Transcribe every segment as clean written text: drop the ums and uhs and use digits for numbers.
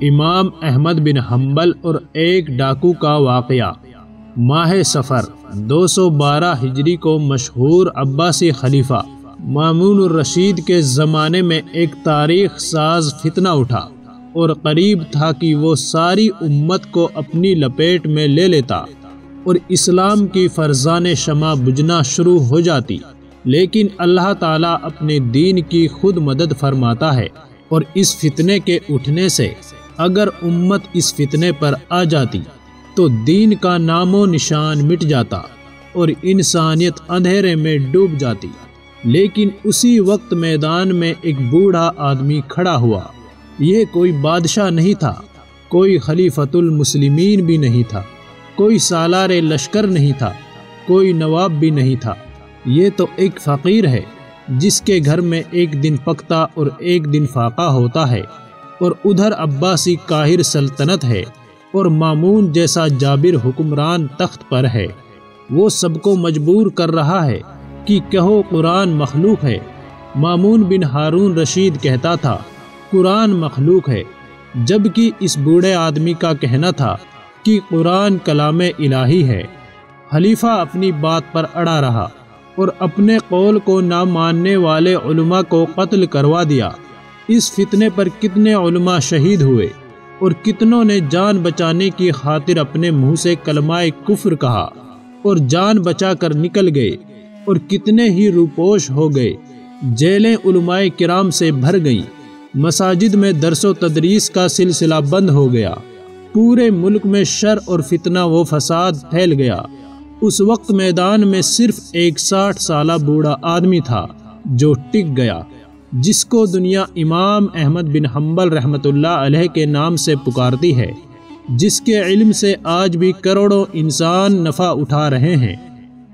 امام احمد بن حنبل اور ایک ڈاکو کا واقعہ۔ ماہ صفر 212 ہجری کو مشہور عباسی خلیفہ مامون الرشید کے زمانے میں ایک تاریخ ساز فتنہ اٹھا اور قریب تھا کہ وہ ساری امت کو اپنی لپیٹ میں لے لیتا اور اسلام کی فرزان شمع بجھنا شروع ہو جاتی، لیکن اللہ تعالیٰ اپنے دین کی خود مدد فرماتا ہے، اور اس فتنے کے اٹھنے سے اگر امت اس فتنے پر آ جاتی تو دین کا نام و نشان مٹ جاتا اور انسانیت اندھیرے میں ڈوب جاتی۔ لیکن اسی وقت میدان میں ایک بوڑھا آدمی کھڑا ہوا۔ یہ کوئی بادشاہ نہیں تھا، کوئی خلیفۃ المسلمین بھی نہیں تھا، کوئی سالار لشکر نہیں تھا، کوئی نواب بھی نہیں تھا۔ یہ تو ایک فقیر ہے جس کے گھر میں ایک دن پکتا اور ایک دن فاقہ ہوتا ہے، اور ادھر عباسی قاہر سلطنت ہے اور مامون جیسا جابر حکمران تخت پر ہے۔ وہ سب کو مجبور کر رہا ہے کہ کہو قرآن مخلوق ہے۔ مامون بن ہارون رشید کہتا تھا قرآن مخلوق ہے، جبکہ اس بوڑھے آدمی کا کہنا تھا کہ قرآن کلام الہی ہے۔ خلیفہ اپنی بات پر اڑا رہا اور اپنے قول کو نہ ماننے والے علماء کو قتل کروا دیا۔ اس فتنے پر کتنے علماء شہید ہوئے اور کتنوں نے جان بچانے کی خاطر اپنے منہ سے کلمہ کفر کہا اور جان بچا کر نکل گئے، اور کتنے ہی روپوش ہو گئے۔ جیلیں علماء کرام سے بھر گئیں، مساجد میں درس و تدریس کا سلسلہ بند ہو گیا، پورے ملک میں شر اور فتنہ و فساد پھیل گیا۔ اس وقت میدان میں صرف ایک 60 سالہ بوڑھا آدمی تھا جو ٹک گیا، جس کو دنیا امام احمد بن حنبل رحمۃ اللہ علیہ کے نام سے پکارتی ہے، جس کے علم سے آج بھی کروڑوں انسان نفع اٹھا رہے ہیں۔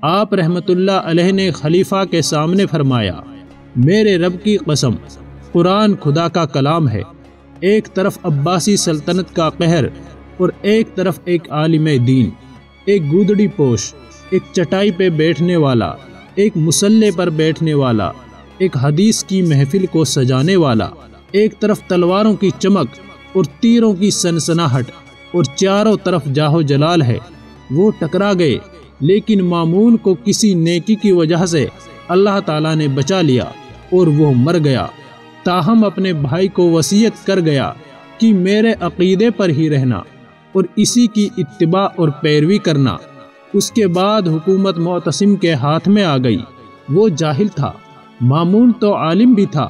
آپ رحمۃ اللہ علیہ نے خلیفہ کے سامنے فرمایا، میرے رب کی قسم، قرآن خدا کا کلام ہے۔ ایک طرف عباسی سلطنت کا قہر اور ایک طرف ایک عالم دین، ایک گودڑی پوش، ایک چٹائی پہ بیٹھنے والا، ایک مسلح پر بیٹھنے والا، ایک حدیث کی محفل کو سجانے والا، ایک طرف تلواروں کی چمک اور تیروں کی سنسناہٹ اور چاروں طرف جاہو جلال ہے۔ وہ ٹکرا گئے، لیکن مامون کو کسی نیکی کی وجہ سے اللہ تعالیٰ نے بچا لیا اور وہ مر گیا، تاہم اپنے بھائی کو وصیت کر گیا کہ میرے عقیدے پر ہی رہنا اور اسی کی اتباع اور پیروی کرنا۔ اس کے بعد حکومت معتصم کے ہاتھ میں آ گئی۔ وہ جاہل تھا، مامون تو عالم بھی تھا،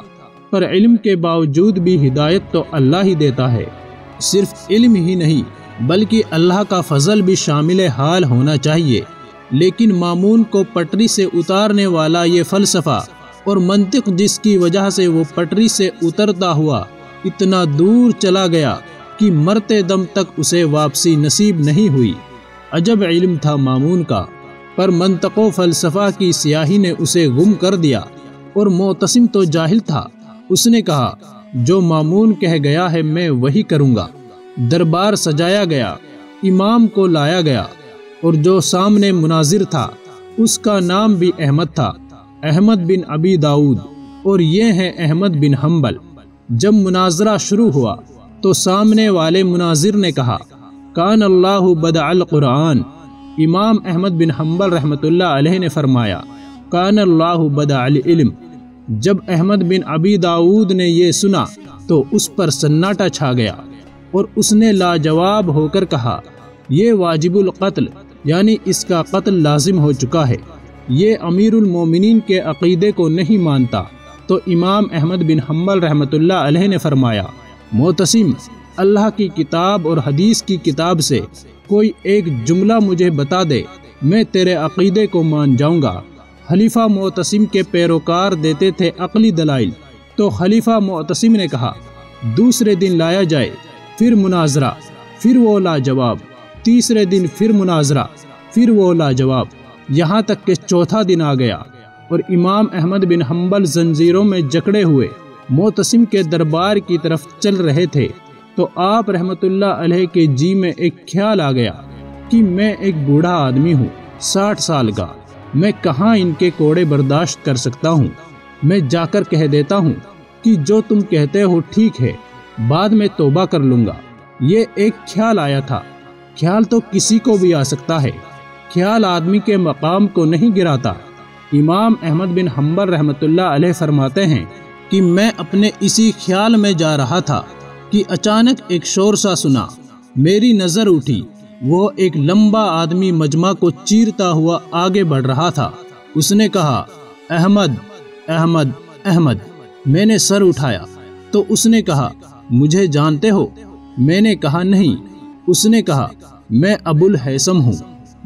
پر علم کے باوجود بھی ہدایت تو اللہ ہی دیتا ہے۔ صرف علم ہی نہیں بلکہ اللہ کا فضل بھی شامل حال ہونا چاہیے۔ لیکن مامون کو پٹری سے اتارنے والا یہ فلسفہ اور منطق، جس کی وجہ سے وہ پٹری سے اترتا ہوا اتنا دور چلا گیا کہ مرتے دم تک اسے واپسی نصیب نہیں ہوئی۔ عجب علم تھا مامون کا، پر منطق و فلسفہ کی سیاہی نے اسے گم کر دیا، اور معتصم تو جاہل تھا۔ اس نے کہا جو مامون کہہ گیا ہے میں وہی کروں گا۔ دربار سجایا گیا، امام کو لایا گیا، اور جو سامنے مناظر تھا اس کا نام بھی احمد تھا، احمد بن ابی داؤد، اور یہ ہے احمد بن حنبل۔ جب مناظرہ شروع ہوا تو سامنے والے مناظر نے کہا کان اللہ بدع القرآن۔ امام احمد بن حنبل رحمۃ اللہ علیہ نے فرمایا کان اللہ بدع العلم۔ جب احمد بن ابی داؤد نے یہ سنا تو اس پر سناٹا چھا گیا، اور اس نے لاجواب ہو کر کہا یہ واجب القتل، یعنی اس کا قتل لازم ہو چکا ہے، یہ امیر المومنین کے عقیدے کو نہیں مانتا۔ تو امام احمد بن حنبل رحمۃ اللہ علیہ نے فرمایا معتصم، اللہ کی کتاب اور حدیث کی کتاب سے کوئی ایک جملہ مجھے بتا دے، میں تیرے عقیدے کو مان جاؤں گا۔ خلیفہ معتصم کے پیروکار دیتے تھے عقلی دلائل، تو خلیفہ معتصم نے کہا دوسرے دن لایا جائے، پھر مناظرہ، پھر وہ لاجواب، تیسرے دن پھر مناظرہ، پھر وہ لاجواب، یہاں تک کہ چوتھا دن آ گیا، اور امام احمد بن حنبل زنجیروں میں جکڑے ہوئے معتصم کے دربار کی طرف چل رہے تھے۔ تو آپ رحمت اللہ علیہ کے جی میں ایک خیال آ گیا کہ میں ایک بوڑھا آدمی ہوں، 60 سال کا، میں کہاں ان کے کوڑے برداشت کر سکتا ہوں۔ میں جا کر کہہ دیتا ہوں کہ جو تم کہتے ہو ٹھیک ہے، بعد میں توبہ کر لوں گا۔ یہ ایک خیال آیا تھا۔ خیال تو کسی کو بھی آ سکتا ہے، خیال آدمی کے مقام کو نہیں گراتا۔ امام احمد بن حنبل رحمۃ اللہ علیہ فرماتے ہیں کہ میں اپنے اسی خیال میں جا رہا تھا کہ اچانک ایک شور سا سنا، میری نظر اٹھی، وہ ایک لمبا آدمی مجمع کو چیرتا ہوا آگے بڑھ رہا تھا۔ اس نے کہا، احمد احمد احمد۔ میں نے سر اٹھایا تو اس نے کہا، مجھے جانتے ہو؟ میں نے کہا نہیں۔ اس نے کہا، میں ابو الہیثم ہوں،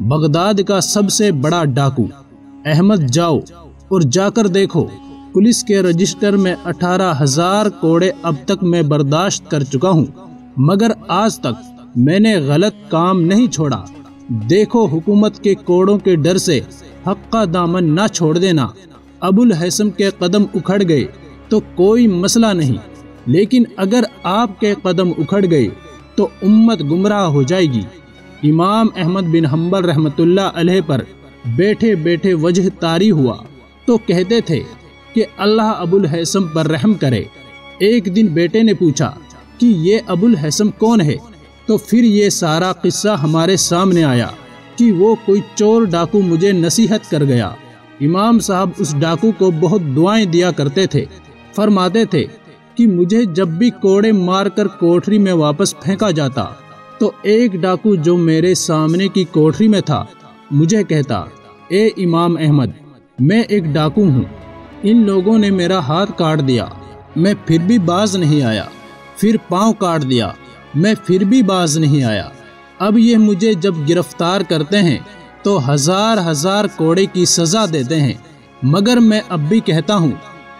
بغداد کا سب سے بڑا ڈاکو۔ احمد جاؤ اور جا کر دیکھو، پولیس کے رجسٹر میں 18,000 کوڑے اب تک میں برداشت کر چکا ہوں، مگر آج تک میں نے غلط کام نہیں چھوڑا۔ دیکھو حکومت کے کوڑوں کے ڈر سے حق کا دامن نہ چھوڑ دینا۔ ابو الہیثم کے قدم اکھڑ گئے تو کوئی مسئلہ نہیں، لیکن اگر آپ کے قدم اکھڑ گئے تو امت گمراہ ہو جائے گی۔ امام احمد بن حنبل رحمۃ اللہ علیہ پر بیٹھے بیٹھے وجہ طاری ہوا تو کہتے تھے کہ اللہ ابو الہیثم پر رحم کرے۔ ایک دن بیٹے نے پوچھا کہ یہ ابو الہیثم کون ہے؟ تو پھر یہ سارا قصہ ہمارے سامنے آیا کہ وہ کوئی چور ڈاکو مجھے نصیحت کر گیا۔ امام صاحب اس ڈاکو کو بہت دعائیں دیا کرتے تھے، فرماتے تھے کہ مجھے جب بھی کوڑے مار کر کوٹری میں واپس پھینکا جاتا تو ایک ڈاکو جو میرے سامنے کی کوٹری میں تھا مجھے کہتا، اے امام احمد، میں ایک ڈاکو ہوں، ان لوگوں نے میرا ہاتھ کاٹ دیا، میں پھر بھی باز نہیں آیا، پھر پاؤں کاٹ دیا، میں پھر بھی باز نہیں آیا، اب یہ مجھے جب گرفتار کرتے ہیں تو 1000 کوڑے کی سزا دیتے ہیں، مگر میں اب بھی کہتا ہوں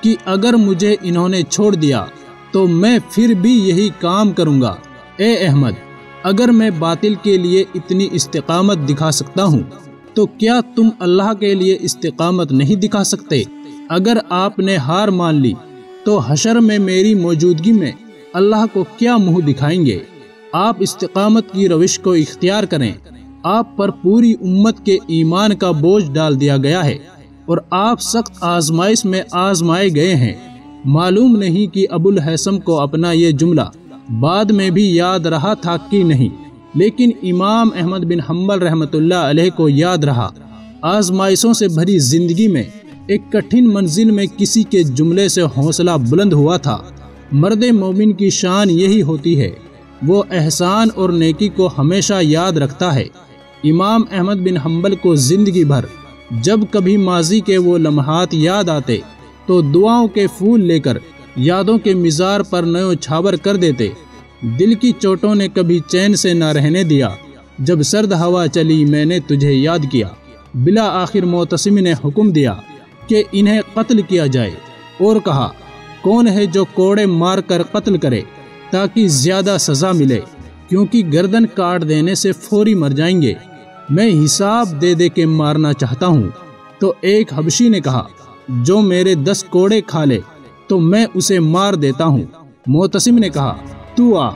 کہ اگر مجھے انہوں نے چھوڑ دیا تو میں پھر بھی یہی کام کروں گا۔ اے احمد، اگر میں باطل کے لیے اتنی استقامت دکھا سکتا ہوں تو کیا تم اللہ کے لیے استقامت نہیں دکھا سکتے؟ اگر آپ نے ہار مان لی تو حشر میں میری موجودگی میں اللہ کو کیا منہ دکھائیں گے؟ آپ استقامت کی روش کو اختیار کریں۔ آپ پر پوری امت کے ایمان کا بوجھ ڈال دیا گیا ہے اور آپ سخت آزمائش میں آزمائے گئے ہیں۔ معلوم نہیں کہ ابو الہیثم کو اپنا یہ جملہ بعد میں بھی یاد رہا تھا کہ نہیں، لیکن امام احمد بن حنبل رحمۃ اللہ علیہ کو یاد رہا۔ آزمائشوں سے بھری زندگی میں ایک کٹھن منزل میں کسی کے جملے سے حوصلہ بلند ہوا تھا۔ مرد مومن کی شان یہی ہوتی ہے، وہ احسان اور نیکی کو ہمیشہ یاد رکھتا ہے۔ امام احمد بن حنبل کو زندگی بھر جب کبھی ماضی کے وہ لمحات یاد آتے تو دعاؤں کے پھول لے کر یادوں کے مزار پر نیو چھاور کر دیتے۔ دل کی چوٹوں نے کبھی چین سے نہ رہنے دیا، جب سرد ہوا چلی میں نے تجھے یاد کیا۔ بلا آخر معتصم نے حکم دیا کہ انہیں قتل کیا جائے اور کہا، کون ہے جو کوڑے مار کر قتل کرے تاکہ زیادہ سزا ملے، کیونکہ گردن کاٹ دینے سے فوری مر جائیں گے، میں حساب دے دے کے مارنا چاہتا ہوں۔ تو ایک حبشی نے کہا، جو میرے 10 کوڑے کھا لے تو میں اسے مار دیتا ہوں۔ معتصم نے کہا، تو آ۔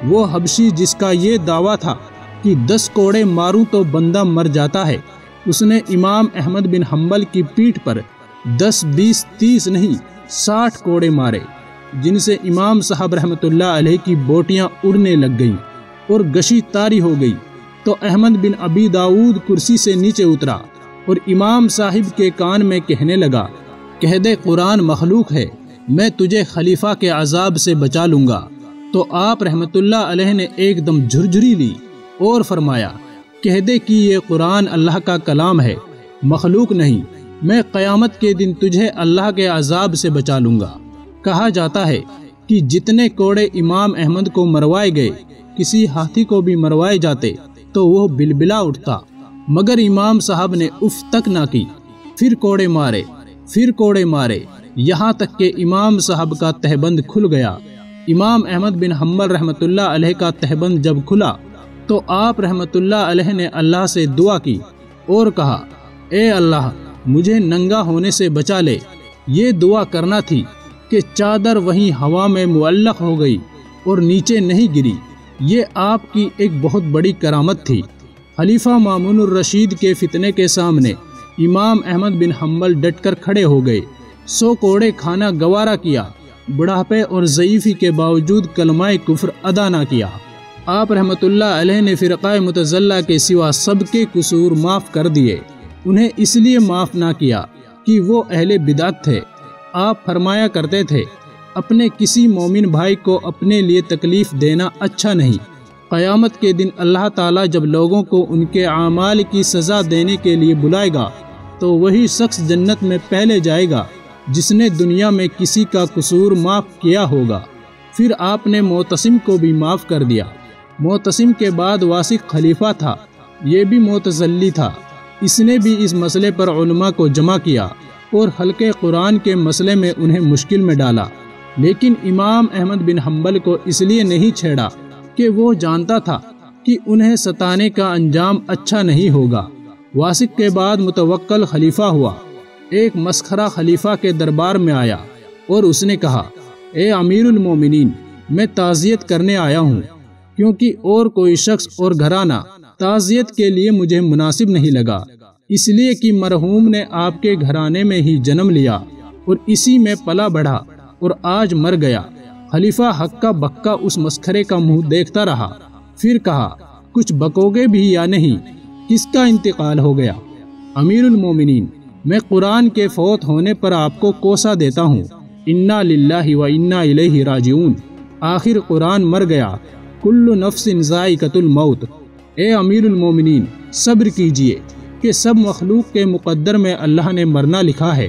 وہ حبشی جس کا یہ دعویٰ تھا کہ 10 کوڑے ماروں تو بندہ مر جاتا ہے، اس نے امام احمد بن حنبل کی پیٹھ پر 10 20 30 نہیں 60 کوڑے مارے، جن سے امام صاحب رحمۃ اللہ علیہ کی بوٹیاں اڑنے لگ گئیں اور گشی تاری ہو گئی۔ تو احمد بن ابی داؤد کرسی سے نیچے اترا اور امام صاحب کے کان میں کہنے لگا، کہہ دے قرآن مخلوق ہے، میں تجھے خلیفہ کے عذاب سے بچا لوں گا۔ تو آپ رحمۃ اللہ علیہ نے ایک دم جھرجھری لی اور فرمایا، کہہ دے کہ یہ قرآن اللہ کا کلام ہے، مخلوق نہیں، میں قیامت کے دن تجھے اللہ کے عذاب سے بچا لوں گا۔ کہا جاتا ہے کہ جتنے کوڑے امام احمد کو مروائے گئے، کسی ہاتھی کو بھی مروائے جاتے تو وہ بلبلا اٹھتا، مگر امام صاحب نے اف تک نہ کی، پھر کوڑے مارے، پھر کوڑے مارے، یہاں تک کہ امام صاحب کا تہبند کھل گیا۔ امام احمد بن حنبل رحمۃ اللہ علیہ کا تہبند جب کھلا تو آپ رحمۃ اللہ علیہ نے اللہ سے دعا کی اور کہا، اے اللہ، مجھے ننگا ہونے سے بچا لے۔ یہ دعا کرنا تھی کہ چادر وہیں ہوا میں معلق ہو گئی اور نیچے نہیں گری۔ یہ آپ کی ایک بہت بڑی کرامت تھی۔ خلیفہ مامون الرشید کے فتنے کے سامنے امام احمد بن حنبل ڈٹ کر کھڑے ہو گئے، 100 کوڑے کھانا گوارا کیا، بڑھاپے اور ضعیفی کے باوجود کلمہ کفر ادا نہ کیا۔ آپ رحمۃ اللہ علیہ نے فرقہ متزلہ کے سوا سب کے قصور معاف کر دیے، انہیں اس لیے معاف نہ کیا کہ وہ اہل بدعت تھے۔ آپ فرمایا کرتے تھے، اپنے کسی مومن بھائی کو اپنے لیے تکلیف دینا اچھا نہیں۔ قیامت کے دن اللہ تعالیٰ جب لوگوں کو ان کے اعمال کی سزا دینے کے لیے بلائے گا تو وہی شخص جنت میں پہلے جائے گا جس نے دنیا میں کسی کا قصور معاف کیا ہوگا۔ پھر آپ نے معتصم کو بھی معاف کر دیا۔ معتصم کے بعد واسق خلیفہ تھا، یہ بھی معتزلی تھا، اس نے بھی اس مسئلے پر علماء کو جمع کیا اور حلقے قرآن کے مسئلے میں انہیں مشکل میں ڈالا، لیکن امام احمد بن حنبل کو اس لیے نہیں چھیڑا کہ وہ جانتا تھا کہ انہیں ستانے کا انجام اچھا نہیں ہوگا۔ واسق کے بعد متوکل خلیفہ ہوا۔ ایک مسخرہ خلیفہ کے دربار میں آیا اور اس نے کہا، اے امیر المومنین، میں تعزیت کرنے آیا ہوں، کیونکہ اور کوئی شخص اور گھرانہ تعزیت کے لیے مجھے مناسب نہیں لگا، اس لیے کہ مرحوم نے آپ کے گھرانے میں ہی جنم لیا اور اسی میں پلا بڑھا اور آج مر گیا۔ خلیفہ ہکا بکا اس مسخرے کا منہ دیکھتا رہا، پھر کہا، کچھ بکوگے بھی یا نہیں؟ کس کا انتقال ہو گیا؟ امیر المومنین، میں قرآن کے فوت ہونے پر آپ کو کوسہ دیتا ہوں، انا للہ و انا الیہ راجعون۔ آخر قرآن مر گیا، کل نفس ذائقۃ الموت۔ اے امیر المومنین، صبر کیجئے کہ سب مخلوق کے مقدر میں اللہ نے مرنا لکھا ہے،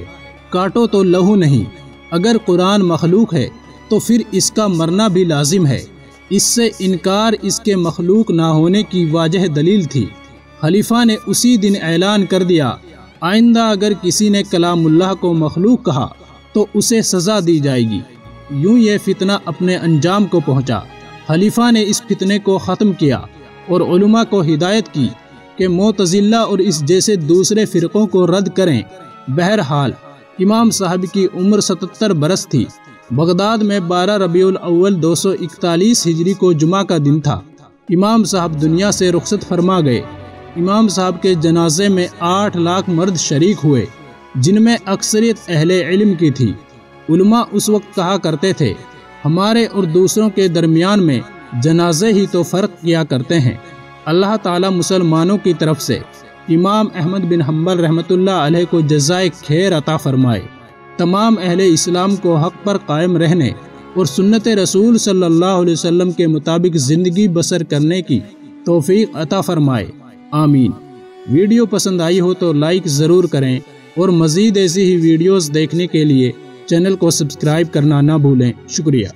کاٹو تو لہو نہیں۔ اگر قرآن مخلوق ہے تو پھر اس کا مرنا بھی لازم ہے، اس سے انکار اس کے مخلوق نہ ہونے کی واضح دلیل تھی۔ خلیفہ نے اسی دن اعلان کر دیا، آئندہ اگر کسی نے کلام اللہ کو مخلوق کہا تو اسے سزا دی جائے گی۔ یوں یہ فتنہ اپنے انجام کو پہنچا۔ خلیفہ نے اس فتنے کو ختم کیا اور علماء کو ہدایت کی کہ معتزلہ اور اس جیسے دوسرے فرقوں کو رد کریں۔ بہرحال امام صاحب کی عمر 77 برس تھی۔ بغداد میں 12 ربیع الاول 241 ہجری کو جمعہ کا دن تھا۔ امام صاحب دنیا سے رخصت فرما گئے۔ امام صاحب کے جنازے میں 8 لاکھ مرد شریک ہوئے، جن میں اکثریت اہل علم کی تھی۔ علماء اس وقت کہا کرتے تھے، ہمارے اور دوسروں کے درمیان میں جنازے ہی تو فرق کیا کرتے ہیں۔ اللہ تعالیٰ مسلمانوں کی طرف سے امام احمد بن حنبل رحمۃ اللہ علیہ کو جزائے خیر عطا فرمائے۔ تمام اہل اسلام کو حق پر قائم رہنے اور سنت رسول صلی اللہ علیہ وسلم کے مطابق زندگی بسر کرنے کی توفیق عطا فرمائے، آمین۔ ویڈیو پسند آئی ہو تو لائک ضرور کریں اور مزید ایسی ہی ویڈیوز دیکھنے کے لیے چینل کو سبسکرائب کرنا نہ بھولیں۔ شکریہ۔